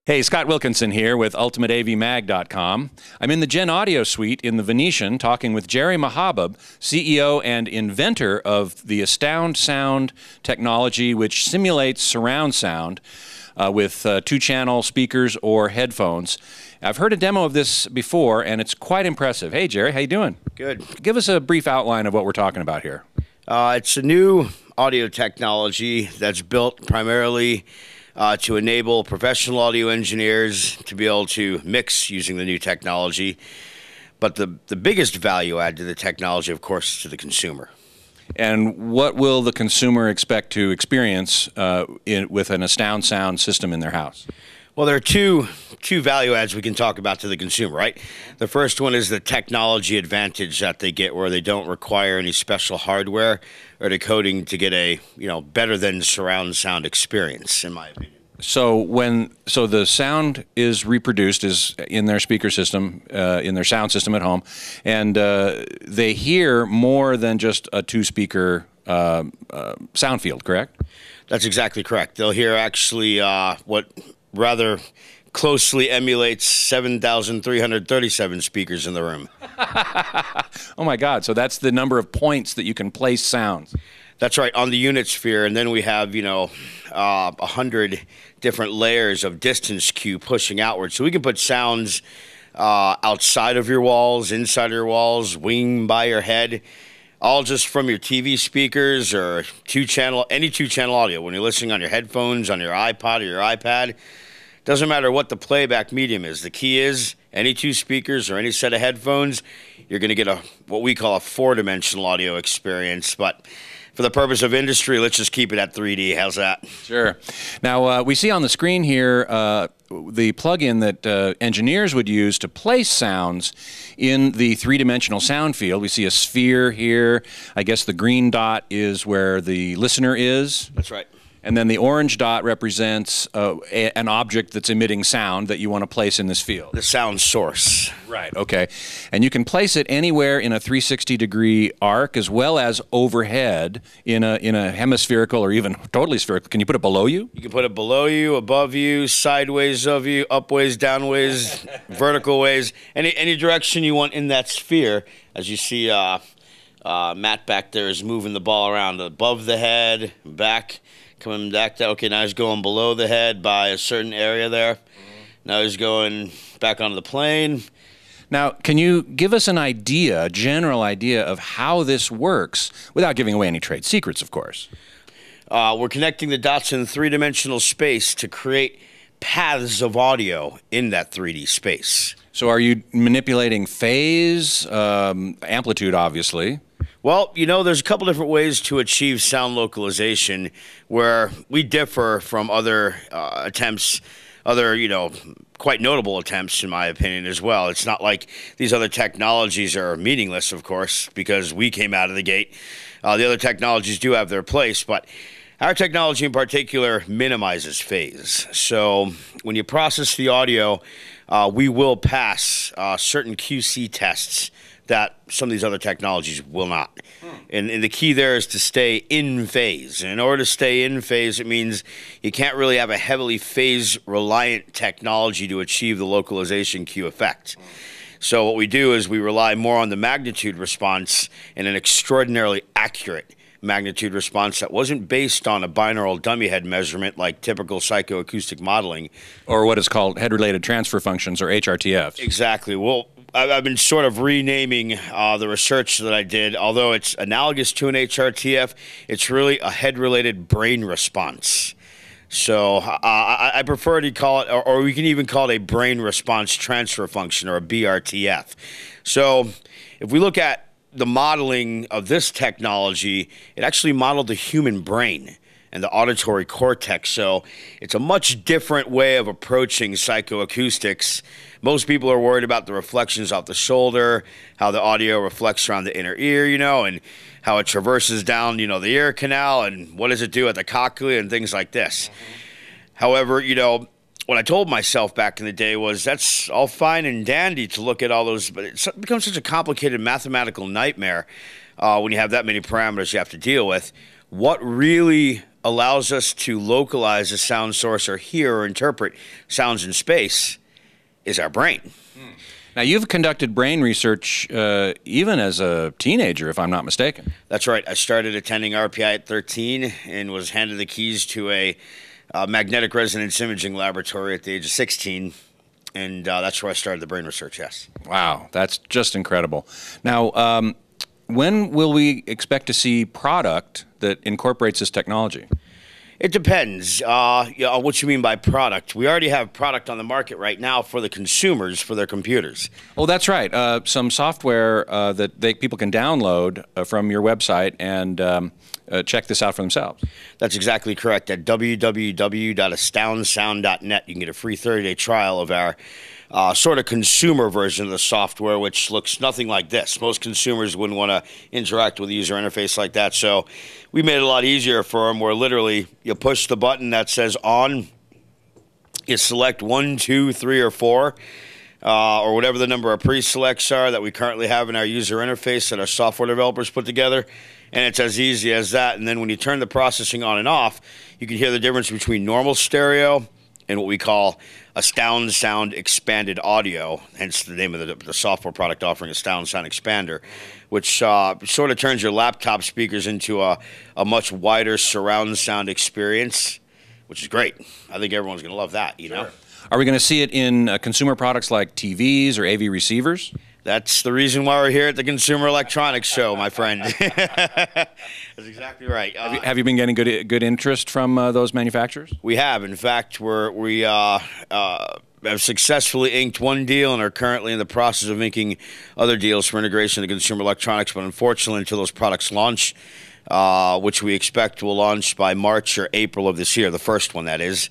Hey, Scott Wilkinson here with UltimateAVMag.com. I'm in the Genaudio suite in the Venetian talking with Jerry Mahabub, CEO and inventor of the Astound Sound technology, which simulates surround sound with two-channel speakers or headphones. I've heard a demo of this before, and it's quite impressive. Hey, Jerry, how you doing? Good. Give us a brief outline of what we're talking about here. It's a new audio technology that's built primarily to enable professional audio engineers to be able to mix using the new technology. But the biggest value add to the technology, of course, is to the consumer. And what will the consumer expect to experience with an Astound Sound system in their house? Well, there are two value adds we can talk about to the consumer, right? The first one is the technology advantage that they get, where they don't require any special hardware or decoding to get a better than surround sound experience, in my opinion. So the sound is reproduced is in their speaker system, in their sound system at home, and they hear more than just a two-speaker sound field, correct? That's exactly correct. They'll hear actually what rather closely emulates 7,337 speakers in the room. Oh my God, so that's the number of points that you can place sounds. That's right, on the unit sphere, and then we have, 100 different layers of distance cue pushing outward. So we can put sounds outside of your walls, inside of your walls, wing by your head, all just from your TV speakers or any two-channel audio. When you're listening on your headphones, on your iPod or your iPad, doesn't matter what the playback medium is. The key is any two speakers or any set of headphones, you're going to get what we call a four-dimensional audio experience. But for the purpose of industry, let's just keep it at 3D. How's that? Sure. Now, we see on the screen here the plug-in that engineers would use to place sounds in the three-dimensional sound field. We see a sphere here. I guess the green dot is where the listener is. That's right. And then the orange dot represents an object that's emitting sound that you want to place in this field. The sound source. Right, okay. And you can place it anywhere in a 360-degree arc as well as overhead in a hemispherical or even totally spherical. Can you put it below you? You can put it below you, above you, sideways of you, upways, downways, vertical ways, any direction you want in that sphere. As you see, Matt back there is moving the ball around above the head, back, coming back down. Okay, now he's going below the head by a certain area there. Now he's going back onto the plane. Now, can you give us an idea, a general idea of how this works without giving away any trade secrets, of course? We're connecting the dots in three-dimensional space to create paths of audio in that 3D space. So are you manipulating phase, amplitude, obviously? Well, there's a couple different ways to achieve sound localization where we differ from other attempts, quite notable attempts, in my opinion, as well. It's not like these other technologies are meaningless, of course, because we came out of the gate. The other technologies do have their place, but our technology in particular minimizes phase. So when you process the audio, we will pass certain QC tests that some of these other technologies will not. And the key there is to stay in phase. And in order to stay in phase, it means you can't really have a heavily phase-reliant technology to achieve the localization cue effect. So what we do is we rely more on the magnitude response and an extraordinarily accurate magnitude response that wasn't based on a binaural dummy head measurement like typical psychoacoustic modeling. Or what is called head-related transfer functions, or HRTFs. Exactly. Well, I've been sort of renaming the research that I did. Although it's analogous to an HRTF, it's really a head-related brain response. So I prefer to call it, or we can even call it a brain response transfer function, or a BRTF. So if we look at the modeling of this technology, it actually modeled the human brain and the auditory cortex. So it's a much different way of approaching psychoacoustics. Most people are worried about the reflections off the shoulder, how the audio reflects around the inner ear, and how it traverses down, the ear canal, and what does it do at the cochlea and things like this. However, what I told myself back in the day was that's all fine and dandy to look at all those, but it becomes such a complicated mathematical nightmare when you have that many parameters you have to deal with. What really allows us to localize a sound source or hear or interpret sounds in space is our brain. Now, you've conducted brain research even as a teenager, if I'm not mistaken. That's right. I started attending RPI at 13 and was handed the keys to a magnetic resonance imaging laboratory at the age of 16. And that's where I started the brain research, yes. Wow, that's just incredible. Now, when will we expect to see product that incorporates this technology? It depends what you mean by product. We already have product on the market right now for the consumers, for their computers. Oh, that's right. Some software that people can download from your website and check this out for themselves. That's exactly correct. At www.astoundsound.net, you can get a free 30-day trial of our sort of consumer version of the software, which looks nothing like this. Most consumers wouldn't want to interact with a user interface like that. So we made it a lot easier for them, where literally you push the button that says on, you select 1, 2, 3, or 4, or whatever the number of pre-selects are that we currently have in our user interface that our software developers put together. And it's as easy as that. And then when you turn the processing on and off, you can hear the difference between normal stereo and what we call Astound Sound Expanded Audio, hence the name of the software product offering, Astound Sound Expander, which sort of turns your laptop speakers into a much wider surround sound experience, which is great. I think everyone's going to love that, you know? Are we going to see it in consumer products like TVs or AV receivers? That's the reason why we're here at the Consumer Electronics Show, my friend. That's exactly right. Have you been getting good interest from those manufacturers? We have. In fact, we have successfully inked one deal and are currently in the process of inking other deals for integration into consumer electronics. But unfortunately, until those products launch, which we expect will launch by March or April of this year, the first one that is,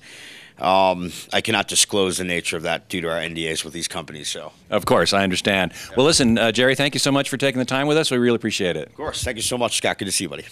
I cannot disclose the nature of that due to our NDAs with these companies. So, of course, I understand. Well, listen, Jerry, thank you so much for taking the time with us. We really appreciate it. Of course. Thank you so much, Scott. Good to see you, buddy.